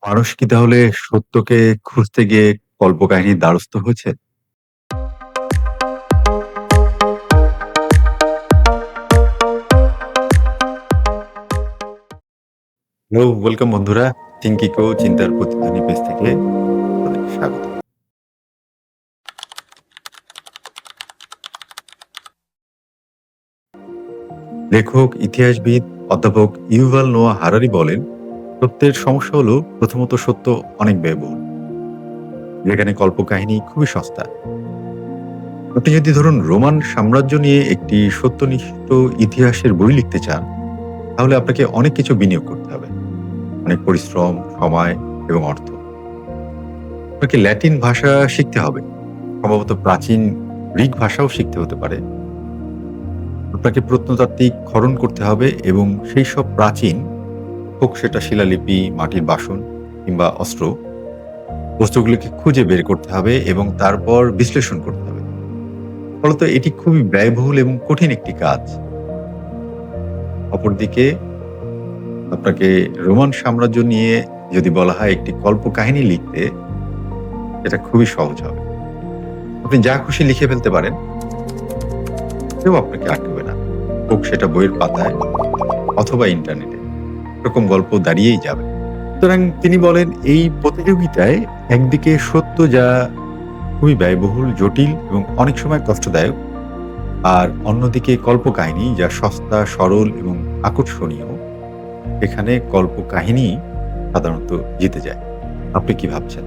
মানুষ কি তাহলে সত্যকে খুঁজতে গিয়ে কল্পকাহিনীর দ্বারস্থ হয়েছে? হ্যালো, ওয়েলকাম বন্ধুরা। থিঙ্কিকো চিন্তার প্রতিধ্বনি পেজ থেকে আপনাদেরকে স্বাগত। লেখক, ইতিহাসবিদ অধ্যাপক ইউভাল নোয়া হারারি বলেন, সত্যের সমস্যা হলো প্রথমত সত্য অনেক ব্যয়বহুল, যেখানে কল্পকাহিনী খুবই সস্তা। আপনি যদি ধরুন রোমান সাম্রাজ্য নিয়ে একটি সত্যনিষ্ঠ ইতিহাসের বই লিখতে চান, তাহলে আপনাকে অনেক কিছু বিনিয়োগ করতে হবে, অনেক পরিশ্রম, সময় এবং অর্থ। আপনাকে ল্যাটিন ভাষা শিখতে হবে, সম্ভবত প্রাচীন গ্রিক ভাষাও শিখতে হতে পারে। আপনাকে প্রত্নতাত্ত্বিক খনন করতে হবে এবং সেই সব প্রাচীন, হোক সেটা শিলালিপি, মাটির বাসন কিংবা অস্ত্র, বস্তুগুলোকে খুঁজে বের করতে হবে এবং তারপর বিশ্লেষণ করতে হবে। ফলত এটি খুবই ব্যয়বহুল এবং কঠিন একটি কাজ। অপরদিকে আপনাকে রোমান সাম্রাজ্য নিয়ে যদি বলা হয় একটি কল্পকাহিনী লিখতে, এটা খুবই সহজ হবে। আপনি যা খুশি লিখে ফেলতে পারেন, কেউ আপনাকে আটকাবে না। হোক সেটা বইয়ের পাতায় অথবা ইন্টারনেটে, এরকম গল্প দাঁড়িয়েই যাবে। সুতরাং তিনি বলেন, এই প্রতিযোগিতায় একদিকে সত্য যা খুবই ব্যয়বহুল, জটিল এবং অনেক সময় কষ্টদায়ক, আর অন্যদিকে কল্পকাহিনী যা সস্তা, সরল এবং আকর্ষণীয়। এখানে কল্পকাহিনী সাধারণত জিতে যায়। আপনি কি ভাবছেন?